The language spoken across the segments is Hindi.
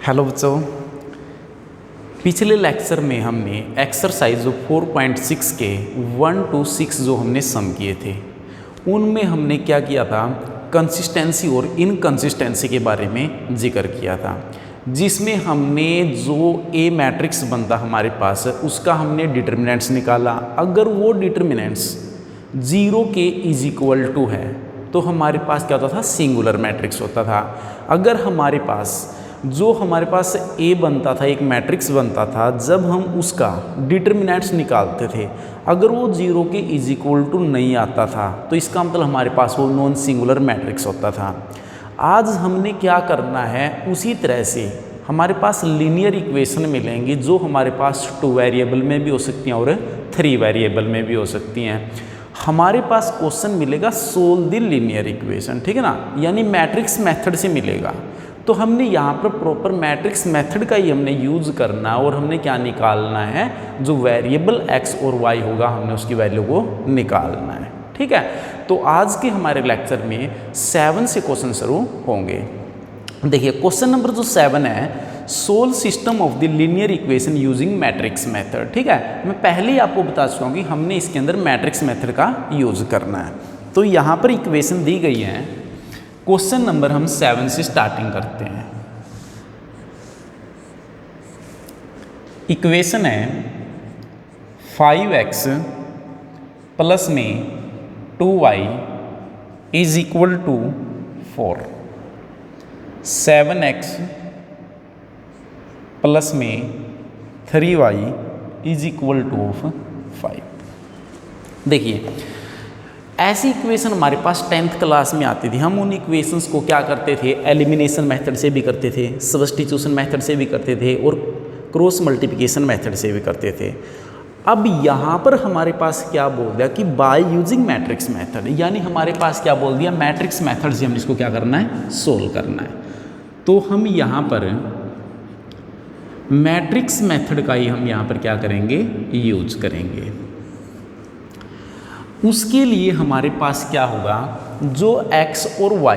हेलो बच्चों, पिछले लेक्चर में हमने एक्सरसाइज 4.6 के 1 to 6 जो हमने सम किए थे उनमें हमने क्या किया था, कंसिस्टेंसी और इनकंसिस्टेंसी के बारे में जिक्र किया था, जिसमें हमने जो ए मैट्रिक्स बनता हमारे पास उसका हमने डिटर्मिनेंट्स निकाला। अगर वो डिटर्मिनेंट्स 0 के इज इक्वल टू है तो हमारे पास क्या होता था, सिंगुलर मैट्रिक्स होता था। अगर हमारे पास ए बनता था, एक मैट्रिक्स बनता था, जब हम उसका डिटर्मिनेंट्स निकालते थे अगर वो 0 के इज इक्वल टू नहीं आता था तो इसका मतलब हमारे पास वो नॉन सिंगुलर मैट्रिक्स होता था। आज हमने क्या करना है, उसी तरह से हमारे पास लीनियर इक्वेशन मिलेंगी जो हमारे पास 2 वेरिएबल में भी हो सकती हैं और 3 वेरिएबल में भी हो सकती हैं। हमारे पास क्वेश्चन मिलेगा सोल्व द लीनियर इक्वेशन, ठीक है ना, यानी मैट्रिक्स मेथड से मिलेगा। तो हमने यहाँ पर प्रॉपर मैट्रिक्स मेथड का ही हमने यूज़ करना और हमने क्या निकालना है, जो वेरिएबल x और y होगा हमने उसकी वैल्यू को निकालना है। ठीक है, तो आज के हमारे लेक्चर में 7 से क्वेश्चन शुरू होंगे। देखिए क्वेश्चन नंबर जो 7 है, solve system of the linear equation using matrix method. ठीक है, मैं पहले ही आपको बता चुका हूँ कि हमने इसके अंदर मैट्रिक्स मेथड का यूज़ करना है। तो यहाँ पर इक्वेशन दी गई है, क्वेश्चन नंबर हम 7 से स्टार्टिंग करते हैं। इक्वेशन है 5x प्लस में 2y is equal to 4, 7x plus में 3y इज इक्वल टू 5। देखिए ऐसी इक्वेशन हमारे पास 10th क्लास में आती थी। हम उन इक्वेशंस को क्या करते थे, एलिमिनेशन मेथड से भी करते थे, सब्स्टिट्यूशन मेथड से भी करते थे और क्रॉस मल्टीप्लिकेशन मेथड से भी करते थे। अब यहाँ पर हमारे पास क्या बोल दिया कि बाय यूजिंग मैट्रिक्स मेथड, यानी हमारे पास क्या बोल दिया, मैट्रिक्स मेथड से हम इसको क्या करना है, सोल्व करना है। तो हम यहाँ पर मैट्रिक्स मेथड का ही हम यहाँ पर क्या करेंगे, यूज करेंगे। उसके लिए हमारे पास क्या होगा, जो x और y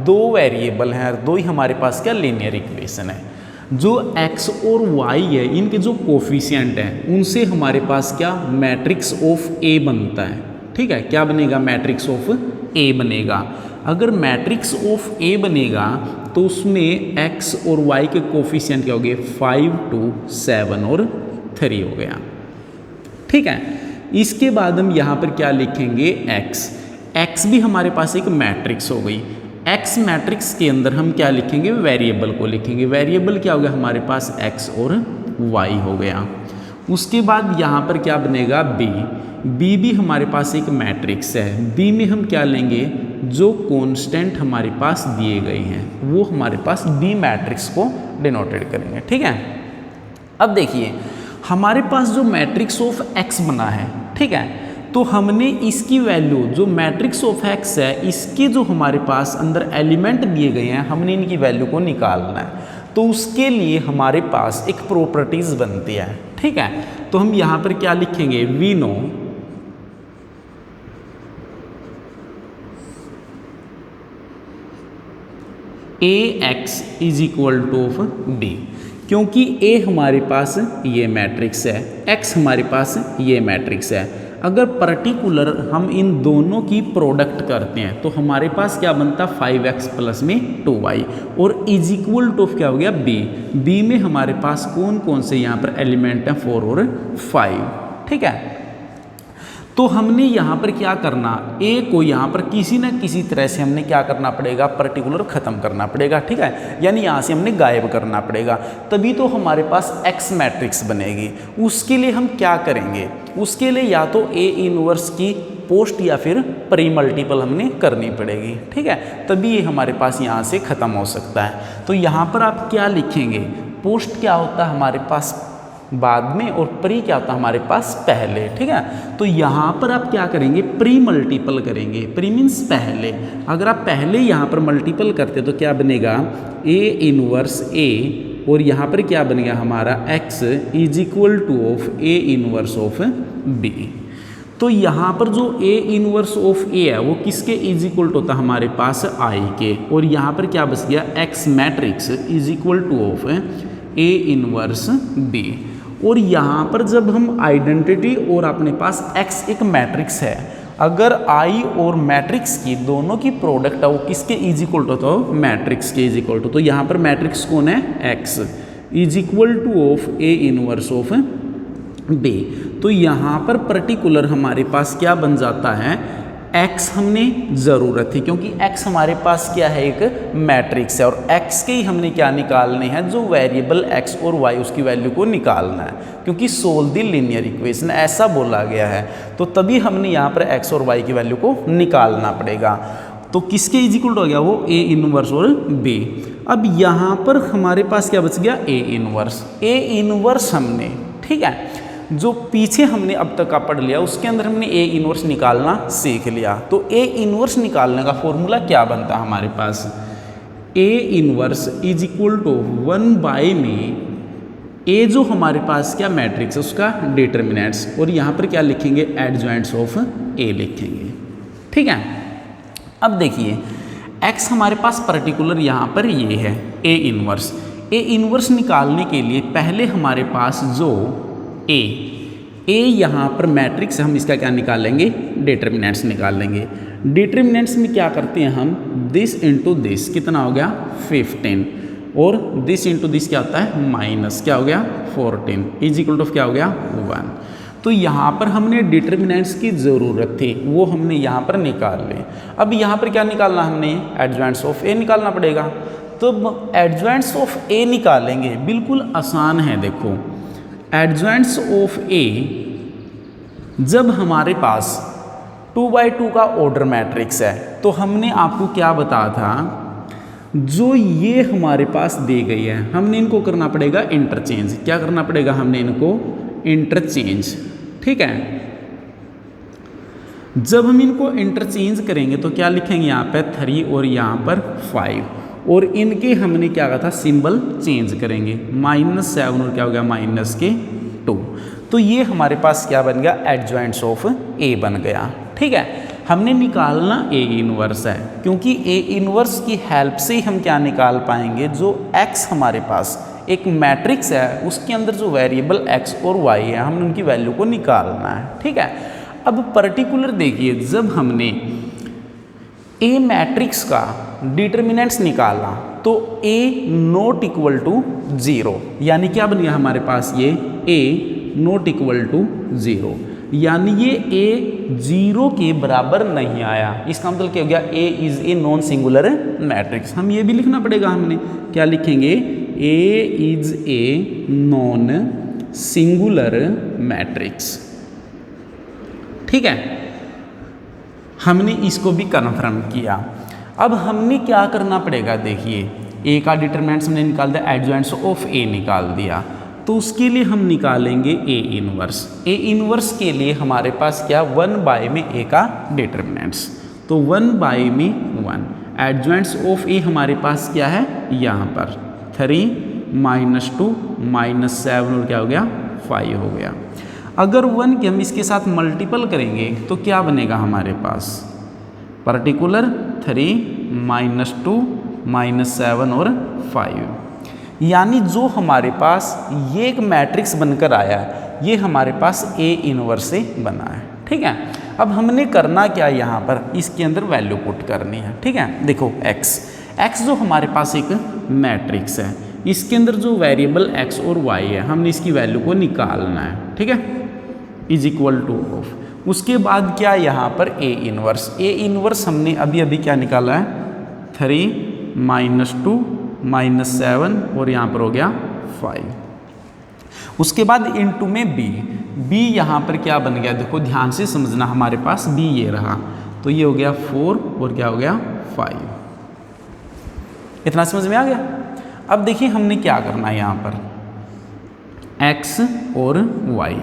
दो वेरिएबल हैं, दो ही हमारे पास क्या लीनियर इक्वेशन है। जो x और y है इनके जो कोफिशिएंट हैं उनसे हमारे पास क्या मैट्रिक्स ऑफ A बनता है। ठीक है, क्या बनेगा, मैट्रिक्स ऑफ A बनेगा। अगर मैट्रिक्स ऑफ A बनेगा तो उसमें x और y के कोफिशिएंट क्या हो गए, 5, 2, 7 और 3 हो गया। ठीक है, इसके बाद हम यहाँ पर क्या लिखेंगे, x भी हमारे पास एक मैट्रिक्स हो गई। x मैट्रिक्स के अंदर हम क्या लिखेंगे, वेरिएबल को लिखेंगे। वेरिएबल क्या हो गया, हमारे पास x और y हो गया। उसके बाद यहाँ पर क्या बनेगा, b भी हमारे पास एक मैट्रिक्स है। b में हम क्या लेंगे, जो कांस्टेंट हमारे पास दिए गए हैं वो हमारे पास b मैट्रिक्स को डिनोटेड करेंगे। ठीक है, अब देखिए हमारे पास जो मैट्रिक्स ऑफ x बना है, ठीक है, तो हमने इसकी वैल्यू, जो मैट्रिक्स ऑफ x है, इसके जो हमारे पास अंदर एलिमेंट दिए गए हैं हमने इनकी वैल्यू को निकालना है। तो उसके लिए हमारे पास एक प्रॉपर्टीज बनती है। ठीक है, तो हम यहाँ पर क्या लिखेंगे, we know ax is equal to b, क्योंकि a हमारे पास ये मैट्रिक्स है, x हमारे पास ये मैट्रिक्स है। अगर पर्टिकुलर हम इन दोनों की प्रोडक्ट करते हैं तो हमारे पास क्या बनता, 5x प्लस में 2y और इज इक्वल टू क्या हो गया, b में हमारे पास कौन कौन से यहाँ पर एलिमेंट हैं, 4 और 5। ठीक है, तो हमने यहाँ पर क्या करना, a को यहाँ पर किसी न किसी तरह से हमने क्या करना पड़ेगा, पर्टिकुलर ख़त्म करना पड़ेगा। ठीक है, यानी यहाँ से हमने गायब करना पड़ेगा, तभी तो हमारे पास x मैट्रिक्स बनेगी। उसके लिए हम क्या करेंगे, उसके लिए या तो a इनवर्स की पोस्ट या फिर प्री मल्टीपल हमने करनी पड़ेगी। ठीक है, तभी ये हमारे पास यहाँ से ख़त्म हो सकता है। तो यहाँ पर आप क्या लिखेंगे, पोस्ट क्या होता है हमारे पास बाद में और प्री क्या होता है हमारे पास पहले। ठीक है, तो यहाँ पर आप क्या करेंगे, प्री मल्टीपल करेंगे। प्री मीन्स पहले, अगर आप पहले यहाँ पर मल्टीपल करते तो क्या बनेगा, a इनवर्स a और यहाँ पर क्या बनेगा हमारा x is equal to of a inverse of b। तो यहाँ पर जो ए इनवर्स ऑफ ए है वो किसके इज इक्वल टू होता है हमारे पास आई के, और यहाँ पर क्या बच गया x matrix is equal to of A inverse B. और यहाँ पर जब हम आइडेंटिटी और अपने पास एक्स एक मैट्रिक्स है, अगर आई और मैट्रिक्स की दोनों की प्रोडक्ट है वो किसके इज इक्वल टू होता है मैट्रिक्स के इज इक्वल टू, तो यहाँ पर मैट्रिक्स कौन है x is equal to of A inverse of B. तो यहाँ पर पर्टिकुलर हमारे पास क्या बन जाता है x हमने ज़रूरत थी, क्योंकि x हमारे पास क्या है एक मैट्रिक्स है, और x के ही हमने क्या निकालने हैं जो वेरिएबल x और y उसकी वैल्यू को निकालना है, क्योंकि सोल्व द लीनियर इक्वेशन ऐसा बोला गया है, तो तभी हमने यहाँ पर x और y की वैल्यू को निकालना पड़ेगा। तो किसके इज इक्वल हो गया वो a इनवर्स और b। अब यहाँ पर हमारे पास क्या बच गया a इनवर्स हमने, ठीक है, जो पीछे हमने अब तक का पढ़ लिया उसके अंदर हमने ए इनवर्स निकालना सीख लिया। तो ए इनवर्स निकालने का फॉर्मूला क्या बनता है हमारे पास, A inverse is equal to 1 में ए जो हमारे पास क्या मैट्रिक्स है उसका डिटर्मिनेंट्स, और यहाँ पर क्या लिखेंगे एडजॉइंट्स ऑफ ए लिखेंगे, ठीक है। अब देखिए एक्स हमारे पास पर्टिकुलर यहाँ पर ये है ए इनवर्स निकालने के लिए पहले हमारे पास जो ए यहाँ पर मैट्रिक्स हम इसका क्या निकालेंगे डिटर्मिनेंट्स निकाल लेंगे। डिटर्मिनेंट्स में क्या करते हैं हम दिस इंटू दिस कितना हो गया 15, और दिस इंटू दिस क्या होता है माइनस क्या हो गया 14 इज इक्वल टू क्या हो गया 1। तो यहाँ पर हमने डिटर्मिनेंट्स की ज़रूरत थी वो हमने यहाँ पर निकाल लें। अब यहाँ पर क्या निकालना हमने एडजॉइंट्स ऑफ ए निकालना पड़ेगा। तो एडजॉइंट्स ऑफ ए निकालेंगे, बिल्कुल आसान है। देखो एडजॉइंट्स ऑफ ए जब हमारे पास 2×2 का ऑर्डर मैट्रिक्स है, तो हमने आपको क्या बताया था जो ये हमारे पास दी गई है हमने इनको करना पड़ेगा इंटरचेंज। क्या करना पड़ेगा हमने इनको इंटरचेंज, ठीक है। जब हम इनको इंटरचेंज करेंगे तो क्या लिखेंगे यहाँ पे 3 और यहाँ पर 5, और इनके हमने क्या कहा था सिंबल चेंज करेंगे -7 और क्या हो गया -2। तो ये हमारे पास क्या बन गया एडजॉइंट्स ऑफ ए बन गया, ठीक है। हमने निकालना ए इनवर्स है, क्योंकि ए इनवर्स की हेल्प से ही हम क्या निकाल पाएंगे जो एक्स हमारे पास एक मैट्रिक्स है उसके अंदर जो वेरिएबल एक्स और वाई है हमने उनकी वैल्यू को निकालना है, ठीक है। अब पर्टिकुलर देखिए जब हमने ए मैट्रिक्स का डिटर्मिनेंट्स निकाला तो ए नॉट इक्वल टू 0, यानी क्या बन गया हमारे पास ये ए नॉट इक्वल टू 0, यानी ये ए 0 के बराबर नहीं आया। इसका मतलब क्या हो गया A is a non singular matrix. हम ये भी लिखना पड़ेगा, हमने क्या लिखेंगे A is a non singular matrix, ठीक है। हमने इसको भी कन्फर्म किया। अब हमने क्या करना पड़ेगा, देखिए ए का डिटरमिनेंट्स हमने निकाल दिया, एडजॉइंट्स ऑफ ए निकाल दिया, तो उसके लिए हम निकालेंगे ए इनवर्स। ए इनवर्स के लिए हमारे पास क्या 1 में ए का डिटरमिनेंट्स, तो 1 में 1, एडजॉइंट्स ऑफ ए हमारे पास क्या है यहाँ पर 3 -2 -7 और क्या हो गया 5 हो गया। अगर 1 के हम इसके साथ मल्टीपल करेंगे तो क्या बनेगा हमारे पास पर्टिकुलर 3 -2 -7 और 5, यानी जो हमारे पास ये एक मैट्रिक्स बनकर आया है ये हमारे पास ए इनवर्स से बना है, ठीक है। अब हमने करना क्या यहाँ पर इसके अंदर वैल्यू पुट करनी है, ठीक है। देखो x जो हमारे पास एक मैट्रिक्स है इसके अंदर जो वेरिएबल x और y है हमने इसकी वैल्यू को निकालना है, ठीक है, इज इक्वल टू ऑफ। उसके बाद क्या यहाँ पर ए इनवर्स हमने अभी अभी क्या निकाला है 3 -2 -7 और यहाँ पर हो गया 5। उसके बाद इनटू में b यहाँ पर क्या बन गया, देखो ध्यान से समझना, हमारे पास b ये रहा तो ये हो गया 4 और क्या हो गया 5। इतना समझ में आ गया। अब देखिए हमने क्या करना है यहाँ पर x और y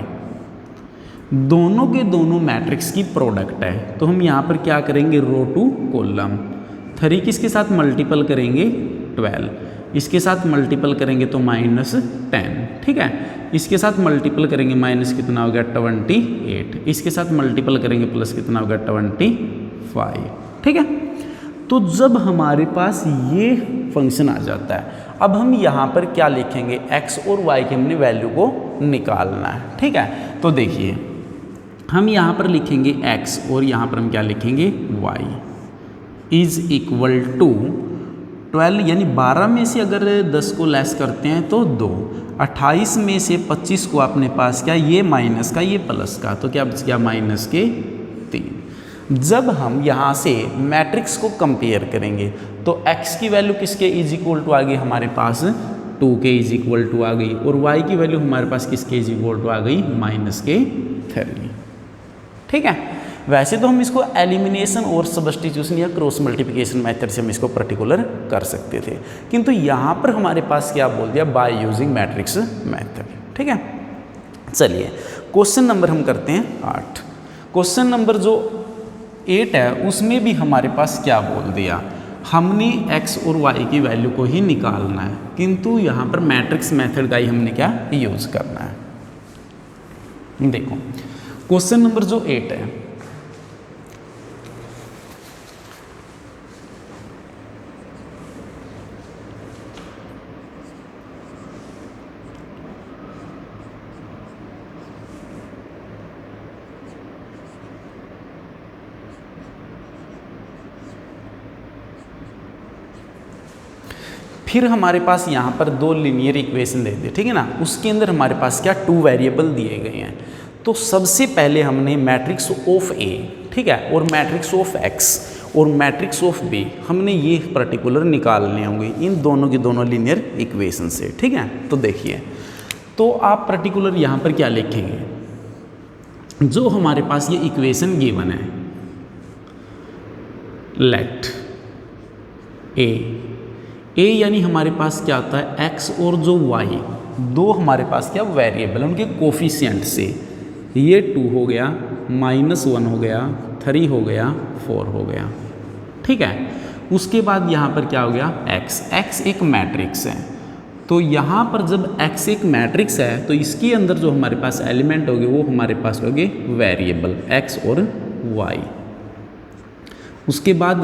दोनों के दोनों मैट्रिक्स की प्रोडक्ट है, तो हम यहाँ पर क्या करेंगे रो टू कॉलम 3 किसके साथ मल्टीपल करेंगे 12, इसके साथ मल्टीपल करेंगे तो -10, ठीक है। इसके साथ मल्टीपल करेंगे माइनस कितना हो गया 28, इसके साथ मल्टीपल करेंगे प्लस कितना हो गया 25, ठीक है। तो जब हमारे पास ये फंक्शन आ जाता है, अब हम यहाँ पर क्या लिखेंगे, x और y की हमने वैल्यू को निकालना है, ठीक है। तो देखिए हम यहाँ पर लिखेंगे x और यहाँ पर हम क्या लिखेंगे y इज इक्वल टू 12, यानी 12 में से अगर 10 को लेस करते हैं तो 2, 28 में से 25 को अपने पास क्या, ये माइनस का ये प्लस का, तो क्या बच गया माइनस के 3। जब हम यहाँ से मैट्रिक्स को कंपेयर करेंगे तो x की वैल्यू किसके इज इक्वल टू आ गई, हमारे पास 2 के इज इक्वल टू आ गई, और y की वैल्यू हमारे पास किसके इज इक्वल टू आ गई माइनस के 3, ठीक है। वैसे तो हम इसको एलिमिनेशन और सब्स्टिट्यूशन या क्रॉस मल्टीप्लिकेशन मेथड से हम इसको पर्टिकुलर कर सकते थे, किंतु यहाँ पर हमारे पास क्या बोल दिया, बाय यूजिंग मैट्रिक्स मेथड, ठीक है। चलिए क्वेश्चन नंबर हम करते हैं 8। क्वेश्चन नंबर जो 8 है उसमें भी हमारे पास क्या बोल दिया, हमने x और y की वैल्यू को ही निकालना है, किंतु यहाँ पर मैट्रिक्स मेथड का ही हमने क्या यूज करना है। देखो क्वेश्चन नंबर जो 8 है, फिर हमारे पास यहाँ पर 2 लीनियर इक्वेशन दे दिए, ठीक है ना। उसके अंदर हमारे पास क्या 2 वेरिएबल दिए गए हैं। तो सबसे पहले हमने मैट्रिक्स ऑफ ए, ठीक है, और मैट्रिक्स ऑफ एक्स और मैट्रिक्स ऑफ बी, हमने ये पर्टिकुलर निकालने होंगे इन दोनों की दोनों लीनियर इक्वेशन से, ठीक है। तो देखिए, तो आप पर्टिकुलर यहाँ पर क्या लिखेंगे, जो हमारे पास ये इक्वेशन गिवन है, लेट ए यानी हमारे पास क्या आता है x और जो y, दो हमारे पास क्या वेरिएबल है, उनके कोफिशिएंट से ये 2 हो गया, -1 हो गया, 3 हो गया, 4 हो गया, ठीक है। उसके बाद यहाँ पर क्या हो गया x एक मैट्रिक्स है, तो यहाँ पर जब x एक मैट्रिक्स है तो इसके अंदर जो हमारे पास एलिमेंट होंगे वो हमारे पास होंगे वेरिएबल x और y। उसके बाद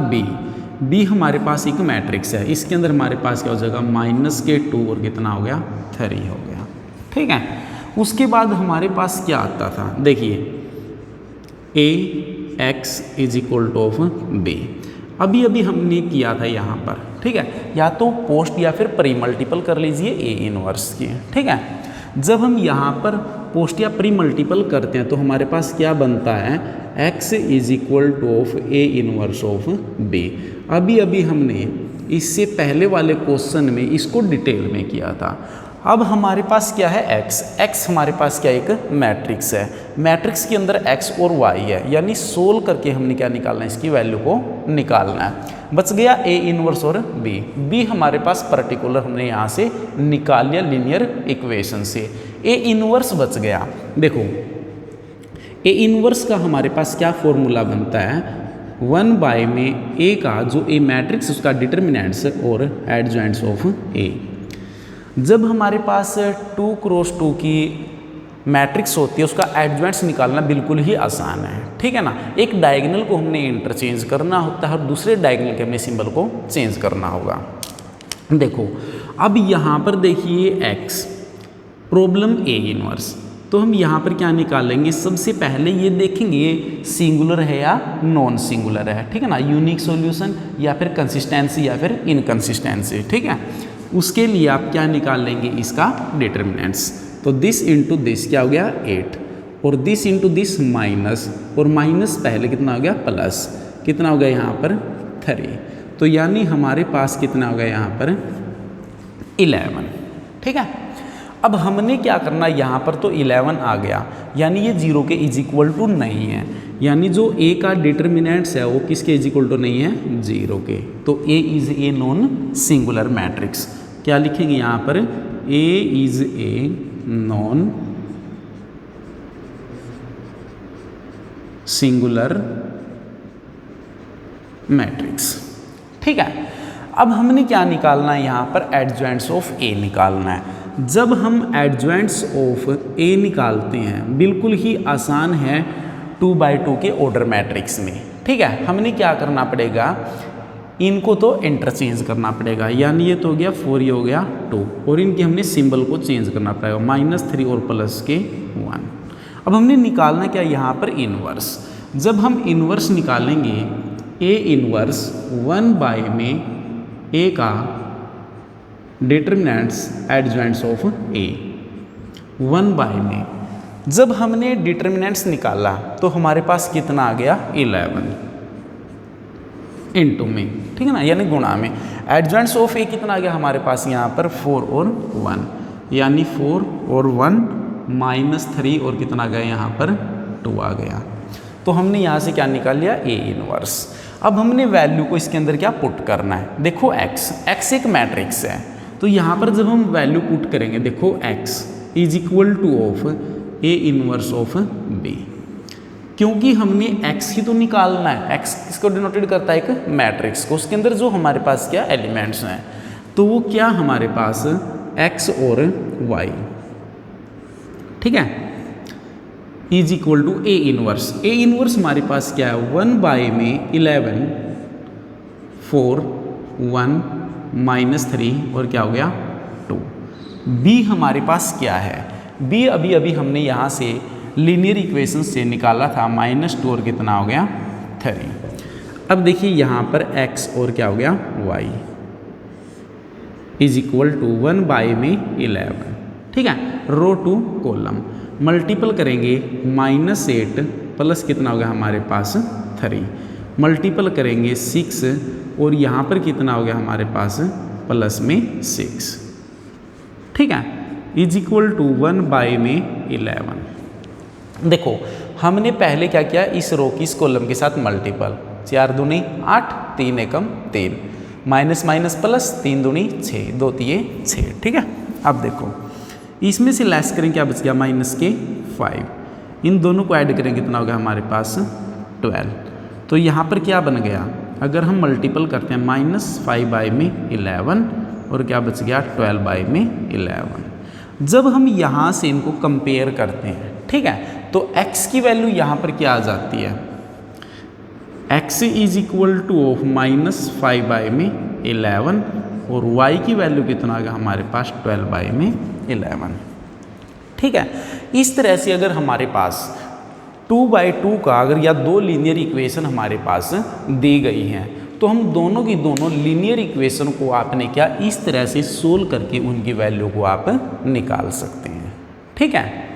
b हमारे पास एक मैट्रिक्स है, इसके अंदर हमारे पास क्या हो जाएगा -2 और कितना हो गया 3 हो गया, ठीक है। उसके बाद हमारे पास क्या आता था, देखिए ax is equal to of b, अभी हमने किया था यहाँ पर, ठीक है। या तो पोस्ट या फिर प्री मल्टीपल कर लीजिए a इनवर्स की, ठीक है। जब हम यहाँ पर पोस्ट या प्री मल्टीपल करते हैं तो हमारे पास क्या बनता है x is equal to of a inverse of b। अभी हमने इससे पहले वाले क्वेश्चन में इसको डिटेल में किया था। अब हमारे पास क्या है x हमारे पास क्या एक मैट्रिक्स है, मैट्रिक्स के अंदर x और y है, यानी सोल्व करके हमने क्या निकालना है, इसकी वैल्यू को निकालना है। बच गया a इनवर्स और b हमारे पास पर्टिकुलर हमने यहाँ से निकाल लिया लीनियर इक्वेशन से, a इनवर्स बच गया। देखो a इनवर्स का हमारे पास क्या फॉर्मूला बनता है, 1 में a का जो a मैट्रिक्स उसका डिटर्मिनेंट्स और एडजॉइंट्स ऑफ a। जब हमारे पास 2 क्रॉस 2 की मैट्रिक्स होती है उसका एडजॉइंट्स निकालना बिल्कुल ही आसान है, ठीक है ना। एक डायगोनल को हमने इंटरचेंज करना होता है और दूसरे डायगोनल के हमने सिंबल को चेंज करना होगा। देखो अब यहाँ पर देखिए x प्रॉब्लम a इनवर्स, तो हम यहाँ पर क्या निकालेंगे, सबसे पहले ये देखेंगे ये सिंगुलर है या नॉन सिंगुलर है, ठीक है ना, यूनिक सॉल्यूशन या फिर कंसिस्टेंसी या फिर इनकंसिस्टेंसी, ठीक है। उसके लिए आप क्या निकाल लेंगे, इसका डिटर्मिनेंट्स। तो दिस इंटू दिस क्या हो गया 8 और दिस इंटू दिस माइनस, और माइनस पहले कितना हो गया प्लस, कितना हो गया यहाँ पर 3, तो यानी हमारे पास कितना हो गया यहाँ पर 11, ठीक है। अब हमने क्या करना, यहाँ पर तो 11 आ गया, यानी ये 0 के इज इक्वल टू नहीं है, यानी जो a का डिटर्मिनेंट्स है वो किसके इज इक्वल टू नहीं है 0 के, तो a is a non singular matrix. क्या लिखेंगे यहाँ पर, a is a non singular matrix, ठीक है। अब हमने क्या निकालना है यहाँ पर, एडजॉइंट्स ऑफ a निकालना है। जब हम एडजॉइंट्स ऑफ ए निकालते हैं, बिल्कुल ही आसान है 2x2 के ऑर्डर मैट्रिक्स में, ठीक है। हमने क्या करना पड़ेगा, इनको तो इंटरचेंज करना पड़ेगा, यानी ये तो हो गया 4, ये हो गया 2, और इनके हमने सिंबल को चेंज करना पड़ेगा, -3 और प्लस के 1। अब हमने निकालना क्या यहाँ पर इनवर्स। जब हम इनवर्स निकालेंगे ए इनवर्स 1 में ए का डिटरमिनेंट्स एडजॉइंट्स ऑफ ए 1 में, जब हमने डिटरमिनेंट्स निकाला तो हमारे पास कितना आ गया 11 इनटू में, ठीक है ना, यानी गुणा में। एडजॉइंट्स ऑफ ए कितना आ गया हमारे पास यहाँ पर 4 और 1, यानी 4 और 1 -3 और कितना गया यहाँ पर 2 आ गया। तो हमने यहाँ से क्या निकाल लिया ए इनवर्स। अब हमने वैल्यू को इसके अंदर क्या पुट करना है, देखो x एक मैट्रिक्स है, तो यहाँ पर जब हम वैल्यू पुट करेंगे, देखो x is equal to of A inverse of b, क्योंकि हमने x ही तो निकालना है। x किसको डिनोटेड करता है, एक मैट्रिक्स को, उसके अंदर जो हमारे पास क्या एलिमेंट्स हैं, तो वो क्या हमारे पास x और y, ठीक है, is equal to A inverse. A inverse हमारे पास क्या है 1 में 11 4 1 -3 और क्या हो गया 2। b हमारे पास क्या है, b अभी अभी हमने यहाँ से लीनियर इक्वेशन से निकाला था, -2 और कितना हो गया 3। अब देखिए यहाँ पर x और क्या हो गया y इज इक्वल टू 1 में 11, ठीक है, रो टू कॉलम मल्टीपल करेंगे, -8 प्लस कितना हो गया हमारे पास 3, मल्टीपल करेंगे 6 और यहाँ पर कितना हो गया हमारे पास प्लस में 6, ठीक है, इज इक्वल टू 1 में 11। देखो हमने पहले क्या किया, इस रो की इस कॉलम के साथ मल्टीपल, 4 दूनी 8 3 एकम 3, माइनस माइनस प्लस 3 दूनी 6 2 3 6, ठीक है। अब देखो इसमें से लेस करें, क्या बच गया -5, इन दोनों को ऐड करें कितना होगा हमारे पास 12। तो यहाँ पर क्या बन गया, अगर हम मल्टीपल करते हैं -5 में 11 और क्या बच गया 12 में 11। जब हम यहाँ से इनको कंपेयर करते हैं, ठीक है, तो x की वैल्यू यहाँ पर क्या आ जाती है, x is equal to of -5 में 11 और y की वैल्यू कितना आ गया हमारे पास 12 में 11, ठीक है। इस तरह से अगर हमारे पास 2/2 का अगर या 2 लीनियर इक्वेशन हमारे पास दी गई हैं, तो हम दोनों की दोनों लीनियर इक्वेशन को आपने क्या इस तरह से सोल्व करके उनकी वैल्यू को आप निकाल सकते हैं, ठीक है।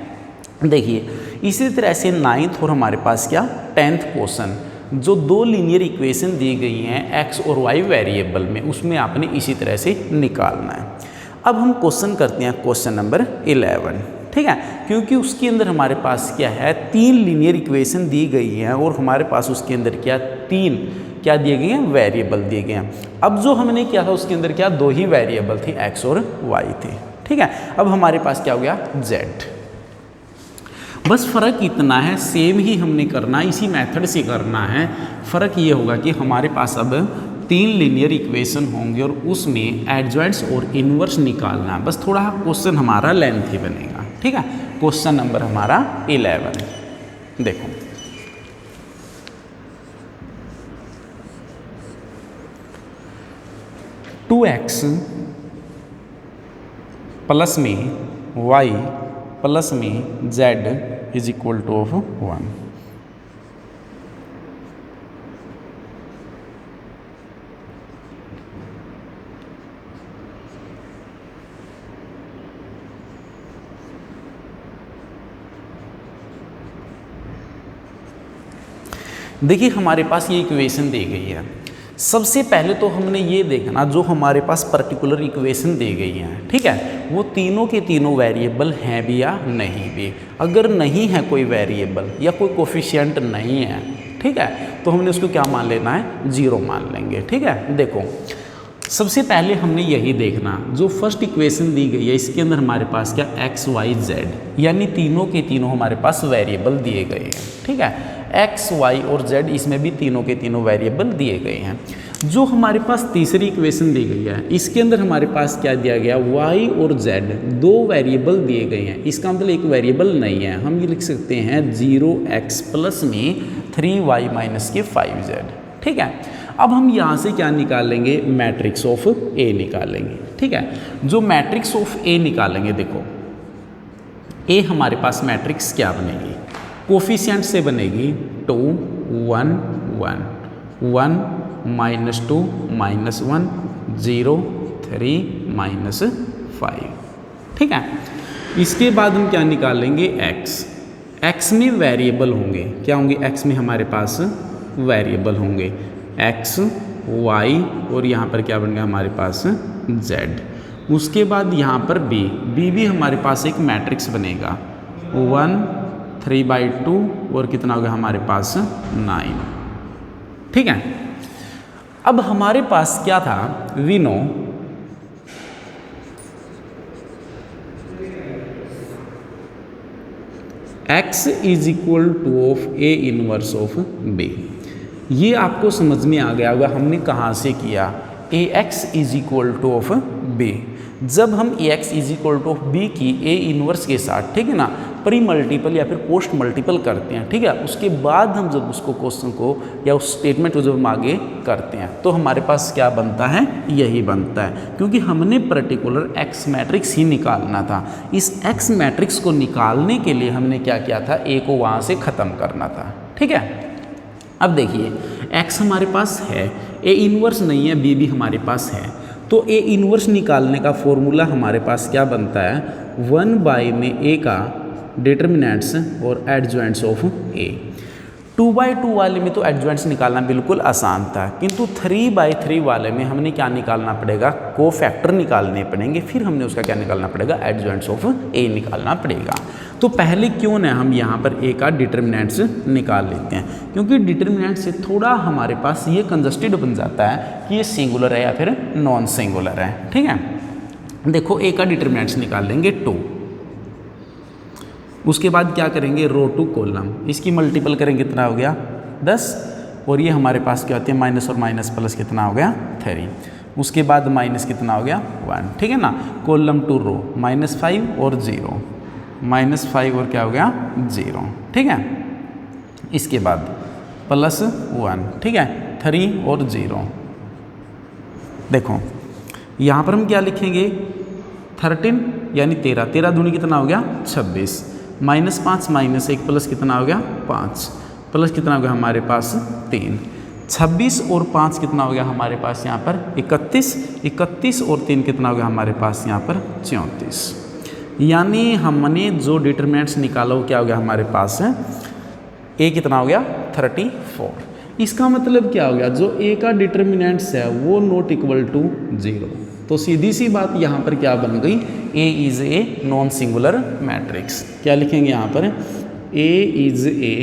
देखिए इसी तरह से 9th और हमारे पास क्या 10th क्वेश्चन, जो 2 लीनियर इक्वेशन दी गई हैं x और y वेरिएबल में, उसमें आपने इसी तरह से निकालना है। अब हम क्वेश्चन करते हैं क्वेश्चन नंबर 11, ठीक है, क्योंकि उसके अंदर हमारे पास क्या है 3 लीनियर इक्वेशन दी गई हैं और हमारे पास उसके अंदर क्या 3 क्या दिए गए हैं वेरिएबल दिए गए हैं। अब जो हमने किया था उसके अंदर क्या 2 ही वेरिएबल थी, x और y थे, ठीक है। अब हमारे पास क्या हो गया z, बस फ़र्क इतना है, सेम ही हमने करना है, इसी मेथड से करना है। फ़र्क ये होगा कि हमारे पास अब 3 लीनियर इक्वेशन होंगे और उसमें एडजॉइंट्स और इनवर्स निकालना है, बस थोड़ा क्वेश्चन हमारा लेंथी बनेगा, ठीक है। क्वेश्चन नंबर हमारा 11, देखो टू एक्स प्लस में y प्लस में z is equal to of 1। देखिए हमारे पास ये इक्वेशन दी गई है। सबसे पहले तो हमने ये देखना जो हमारे पास पर्टिकुलर इक्वेशन दी गई है, ठीक है, वो तीनों के तीनों वेरिएबल हैं भी या नहीं भी। अगर नहीं है कोई वेरिएबल या कोई कोफिशिएंट नहीं है, ठीक है, तो हमने उसको क्या मान लेना है 0 मान लेंगे, ठीक है। देखो सबसे पहले हमने यही देखना, जो फर्स्ट इक्वेशन दी गई है इसके अंदर हमारे पास क्या x y z यानी तीनों के तीनों हमारे पास वेरिएबल दिए गए हैं, ठीक है। एक्स वाई और जेड, इसमें भी तीनों के तीनों वेरिएबल दिए गए हैं। जो हमारे पास तीसरी इक्वेशन दी गई है, इसके अंदर हमारे पास क्या दिया गया, वाई और जेड दो वेरिएबल दिए गए हैं। इसका मतलब एक वेरिएबल नहीं है, हम ये लिख सकते हैं 0x प्लस में 3y माइनस के 5z। ठीक है, अब हम यहाँ से क्या निकालेंगे, मैट्रिक्स ऑफ ए निकालेंगे। ठीक है, जो मैट्रिक्स ऑफ ए निकालेंगे, देखो ए हमारे पास मैट्रिक्स क्या बनेगी, कोफिशिएंट से बनेगी 2 1 1 1 -2 -1 0 3 -5। ठीक है, इसके बाद हम क्या निकालेंगे, x में वेरिएबल होंगे, क्या होंगे, x में हमारे पास वेरिएबल होंगे x y और यहाँ पर क्या बन गया हमारे पास z। उसके बाद यहाँ पर b भी हमारे पास एक मैट्रिक्स बनेगा 1 3/2 और कितना होगा हमारे पास 9। ठीक है, अब हमारे पास क्या था, we know x is equal to of A inverse of b। ये आपको समझ में आ गया होगा हमने कहाँ से किया, ax is equal to of b। जब हम ax is equal to of b की a इनवर्स के साथ, ठीक है ना, प्री मल्टीपल या फिर पोस्ट मल्टीपल करते हैं, ठीक है, उसके बाद हम जब उसको क्वेश्चन को या उस स्टेटमेंट को जब हम आगे करते हैं तो हमारे पास क्या बनता है, यही बनता है, क्योंकि हमने पर्टिकुलर x मैट्रिक्स ही निकालना था। इस x मैट्रिक्स को निकालने के लिए हमने क्या किया था, a को वहाँ से ख़त्म करना था। ठीक है, अब देखिए x हमारे पास है, a इनवर्स नहीं है, b भी हमारे पास है, तो a इनवर्स निकालने का फॉर्मूला हमारे पास क्या बनता है, 1/, में a का डिटर्मिनेंट्स और एडजॉइंट्स ऑफ a। 2/2 वाले में तो एडजॉइंट्स निकालना बिल्कुल आसान था, किंतु 3/3 वाले में हमने क्या निकालना पड़ेगा, कोफैक्टर निकालने पड़ेंगे, फिर हमने उसका क्या निकालना पड़ेगा, एडजॉइंट्स ऑफ a निकालना पड़ेगा। तो पहले क्यों ना हम यहाँ पर a का डिटर्मिनेंट्स निकाल लेते हैं, क्योंकि डिटर्मिनेंट से थोड़ा हमारे पास ये कंजस्टेड बन जाता है कि ये सिंगुलर है या फिर नॉन सिंगुलर है। ठीक है, देखो a का डिटर्मिनेंट्स निकाल लेंगे 2, उसके बाद क्या करेंगे, रो टू कॉलम, इसकी मल्टीपल करेंगे, कितना हो गया 10, और ये हमारे पास क्या होती है, माइनस और माइनस प्लस कितना हो गया 3, उसके बाद माइनस कितना हो गया 1। ठीक है ना, कॉलम टू रो -5 और 0, -5 और क्या हो गया 0। ठीक है, इसके बाद +1, ठीक है, 3 और 0। देखो यहाँ पर हम क्या लिखेंगे, 13 यानी 13, 13 दूनी कितना हो गया 26, -5 -1 प्लस कितना हो गया 5, प्लस कितना हो गया हमारे पास 3, 26 और 5 कितना हो गया हमारे पास यहाँ पर 31, 31 और 3 कितना हो गया हमारे पास यहाँ पर 34। यानी हमने जो डिटरमिनेंट्स निकाला वो क्या हो गया हमारे पास है, a कितना हो गया 34। इसका मतलब क्या हो गया, जो a का डिटरमिनेंट्स है वो नॉट इक्वल टू 0, तो सीधी सी बात यहाँ पर क्या बन गई, a is a non singular matrix. क्या लिखेंगे यहाँ पर, a is a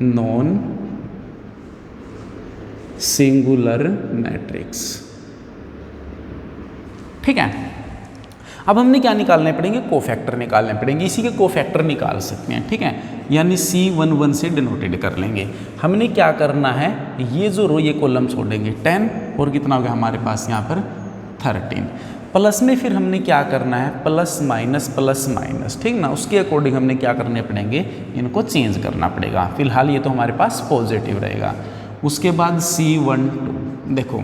non singular matrix. ठीक है, अब हमने क्या निकालने पड़ेंगे, कोफैक्टर निकालने पड़ेंगे, इसी के कोफैक्टर निकाल सकते हैं। ठीक है, यानी C11 से डिनोटेड कर लेंगे। हमने क्या करना है, ये जो रो ये कॉलम छोड़ेंगे 10 और कितना हो गया हमारे पास यहाँ पर 13, प्लस में फिर हमने क्या करना है, प्लस माइनस, ठीक ना, उसके अकॉर्डिंग हमने क्या करने पड़ेंगे, इनको चेंज करना पड़ेगा। फिलहाल ये तो हमारे पास पॉजिटिव रहेगा। उसके बाद C12, देखो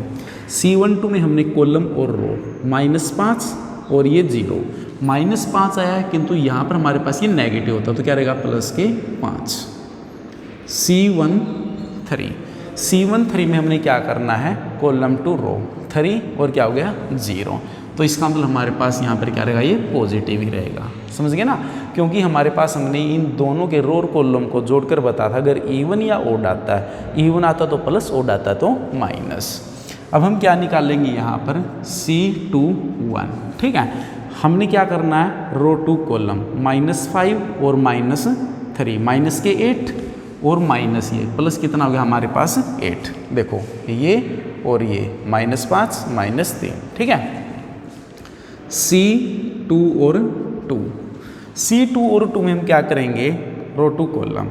C12 में हमने कॉलम और रो -5 और ये 0, -5 आया है, किंतु यहाँ पर हमारे पास ये नेगेटिव होता है, तो क्या रहेगा +5। C13 में हमने क्या करना है, कॉलम टू रो 3 और क्या हो गया 0, तो इसका मतलब हमारे पास यहाँ पर क्या रहेगा, ये पॉजिटिव ही रहेगा। समझ गए ना, क्योंकि हमारे पास हमने इन दोनों के रो और कॉलम को जोड़कर बताया था, अगर इवन या ओड आता है, इवन आता तो प्लस, ओड आता तो माइनस। अब हम क्या निकालेंगे यहाँ पर, C21। ठीक है, हमने क्या करना है, रो टू कॉलम -5 और -3, माइनस के 8 और माइनस ये प्लस कितना हो गया हमारे पास 8। देखो ये और ये -5 -3। ठीक है, C2 और 2 में हम क्या करेंगे, रो टू कॉलम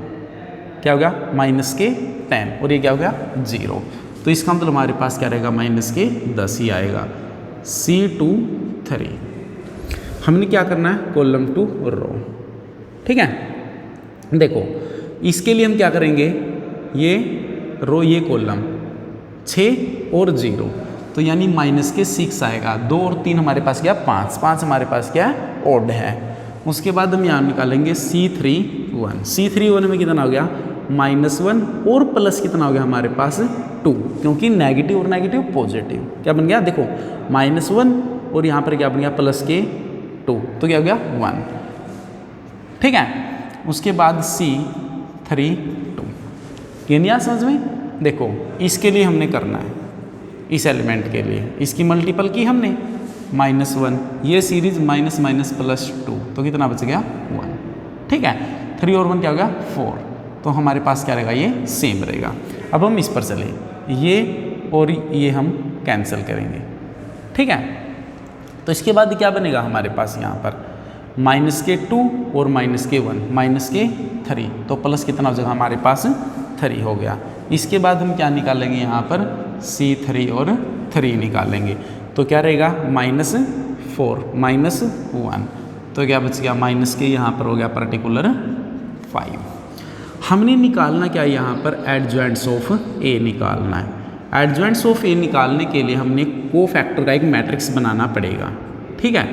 क्या हो गया माइनस के 10 और ये क्या हो गया 0। तो इसका मतलब हमारे पास क्या रहेगा माइनस के 10 ही आएगा। C2 3 हमने क्या करना है कॉलम टू रो। ठीक है, देखो इसके लिए हम क्या करेंगे, ये रो ये कॉलम 6 और 0 तो यानी माइनस के 6 आएगा। 2 और 3 हमारे पास क्या 5, 5 हमारे पास क्या है ऑड है। उसके बाद हम यहाँ निकालेंगे C31। C31 में कितना हो गया -1 और प्लस कितना हो गया हमारे पास 2, क्योंकि नेगेटिव और नेगेटिव पॉजिटिव क्या बन गया देखो -1 और यहाँ पर क्या बन गया प्लस के 2 तो क्या हो गया 1। ठीक है, उसके बाद C32 ये नहीं आ समझ में। देखो इसके लिए हमने करना है, इस एलिमेंट के लिए इसकी मल्टीपल की हमने -1, ये सीरीज माइनस माइनस प्लस 2 तो कितना बच गया 1। ठीक है, 3 और 1 क्या हो गया 4 तो हमारे पास क्या रहेगा ये सेम रहेगा। अब हम इस पर चले, ये और ये हम कैंसिल करेंगे। ठीक है, तो इसके बाद क्या बनेगा हमारे पास यहाँ पर -2 और -1 -3 तो प्लस कितना हो जाएगा हमारे पास 3 हो गया। इसके बाद हम क्या निकालेंगे यहाँ पर C3 और 3 निकालेंगे तो क्या रहेगा -4 -1 तो क्या बच गया माइनस के यहाँ पर हो गया पर्टिकुलर 5। हमने निकालना क्या यहाँ पर एडजॉइंट्स ऑफ ए निकालना है। एडजॉइंट्स ऑफ ए निकालने के लिए हमने कोफैक्टर का एक मैट्रिक्स बनाना पड़ेगा। ठीक है,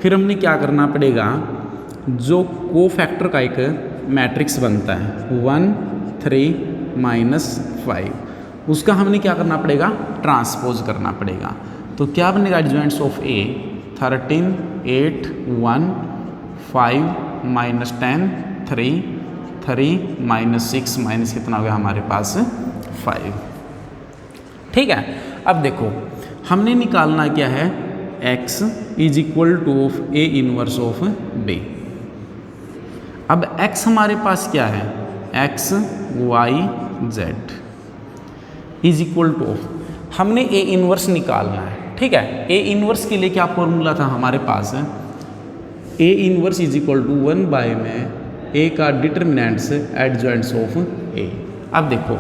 फिर हमने क्या करना पड़ेगा, जो कोफैक्टर का एक मैट्रिक्स बनता है 1 3 -5 उसका हमने क्या करना पड़ेगा ट्रांसपोज करना पड़ेगा। तो क्या बनेगा एडजॉइंट्स ऑफ ए 13 8 1 5 -10 3 3 -6 माइनस कितना हो गया हमारे पास 5। ठीक है, अब देखो हमने निकालना क्या है x is equal to of A inverse of b। अब x हमारे पास क्या है x y z is equal to of हमने ए इनवर्स निकालना है। ठीक है, ए इनवर्स के लिए क्या फॉर्मूला था हमारे पास A inverse is equal to 1 by में ए का डिटर्मिनेंट्स एडजॉइंट्स ऑफ ए। अब देखो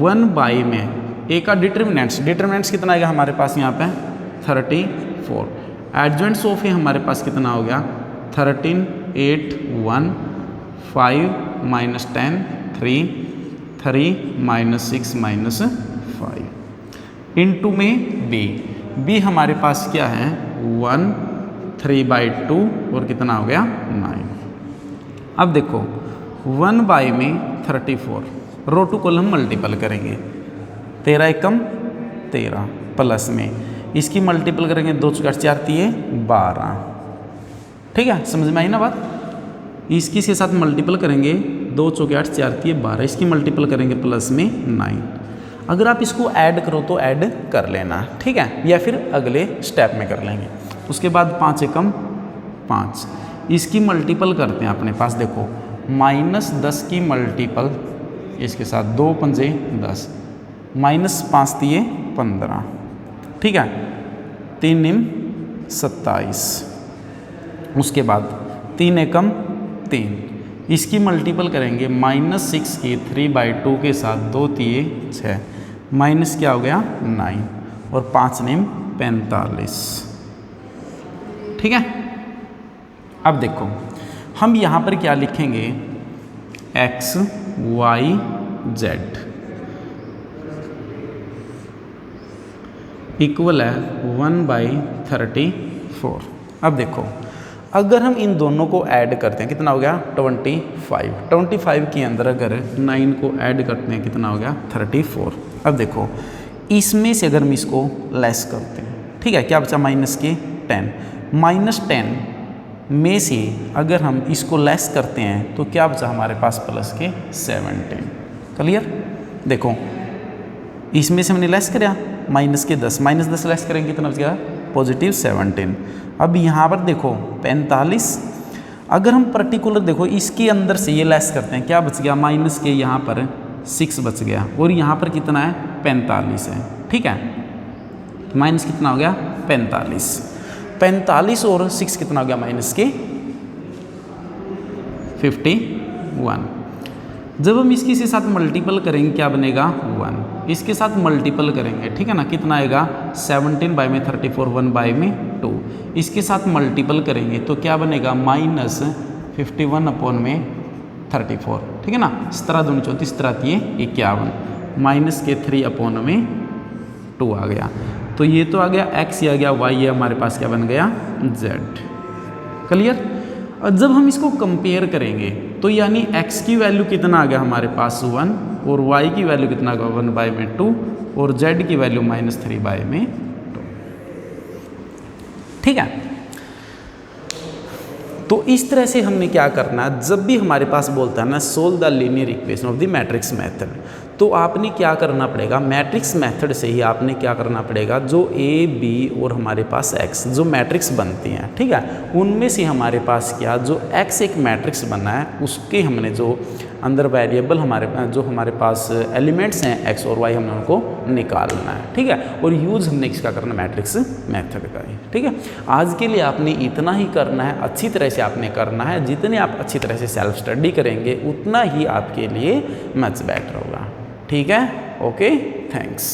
1 बाय में ए का डिटर्मिनेंट्स कितना आएगा हमारे पास यहाँ पे 34, एडजॉइंट्स ऑफ ए हमारे पास कितना हो गया 13 8 1 5 -10 3 3 -6 -5 इनटू में b हमारे पास क्या है 1 3/2 और कितना हो गया 9। अब देखो 1 बाय में 34 रो टू कॉलम मल्टीपल करेंगे 13 एकम 13 प्लस में इसकी मल्टीपल करेंगे 2 4 4 12। ठीक है, समझ में आई ना बात। इसकी इसके साथ मल्टीपल करेंगे 2 4 8 4 12 इसकी मल्टीपल करेंगे प्लस में 9। अगर आप इसको ऐड करो तो ऐड कर लेना। ठीक है, या फिर अगले स्टेप में कर लेंगे। उसके बाद 5 एकम 5 इसकी मल्टीपल करते हैं अपने पास देखो -10 की मल्टीपल इसके साथ 2 पंजे 10 -5 दिए 15। ठीक है, 3 निम 27 उसके बाद 3 एकम 3 इसकी मल्टीपल करेंगे -6 की 3/2 के साथ 2 तिये 6 माइनस क्या हो गया 9 और 5 निम 45। ठीक है, अब देखो हम यहाँ पर क्या लिखेंगे x y z इक्वल है 1/34। अब देखो अगर हम इन दोनों को ऐड करते हैं कितना हो गया 25 के अंदर अगर 9 को ऐड करते हैं कितना हो गया 34। अब देखो इसमें से अगर हम इसको लेस करते हैं ठीक है क्या बचा -10 -10 में से अगर हम इसको लेस करते हैं तो क्या बचा हमारे पास +17। क्लियर, देखो इसमें से हमने लेस किया -10 लेस करेंगे कितना बच गया +17। अब यहाँ पर देखो 45 अगर हम पर्टिकुलर देखो इसके अंदर से ये लेस करते हैं क्या बच गया माइनस के यहाँ पर 6 बच गया और यहाँ पर कितना है 45 है। ठीक है, माइनस कितना हो गया 45 और 6 कितना हो गया माइनस के 51। जब हम इसके साथ मल्टीपल करेंगे क्या बनेगा 1, इसके साथ मल्टीपल करेंगे, ठीक है ना, कितना आएगा 17 बाई में 34, 1 बाई में 2, इसके साथ मल्टीपल करेंगे तो क्या बनेगा -51 अपॉन में 34, ठीक है ना, 17 दूनी 34, 51 माइनस के 3 अपॉन में 2 आ गया। तो ये तो आ गया x, ये आ गया y, ये हमारे पास क्या बन गया z। क्लियर। और जब हम इसको कंपेयर करेंगे तो यानी x की वैल्यू कितना आ गया हमारे पास 1, और y की वैल्यू कितना आ गया 1 बाई में 2, और z की वैल्यू -3 बाई में 2, ठीक है। तो इस तरह से हमने क्या करना है, जब भी हमारे पास बोलता है ना solve the linear equation of the matrix method, तो आपने क्या करना पड़ेगा, मैट्रिक्स मेथड से ही आपने क्या करना पड़ेगा, जो a b और हमारे पास x जो मैट्रिक्स बनती हैं, ठीक है, उनमें से हमारे पास क्या जो x एक मैट्रिक्स बना है उसके हमने जो अंदर वेरिएबल हमारे पास एलिमेंट्स हैं x और y हमने उनको निकालना है, ठीक है। और यूज़ हमने इसका करना मैट्रिक्स मेथड का ही, ठीक है। आज के लिए आपने इतना ही करना है, अच्छी तरह से आपने करना है। जितने आप अच्छी तरह से सेल्फ स्टडी करेंगे उतना ही आपके लिए मच बेटर होगा, ठीक है। Okay, thanks.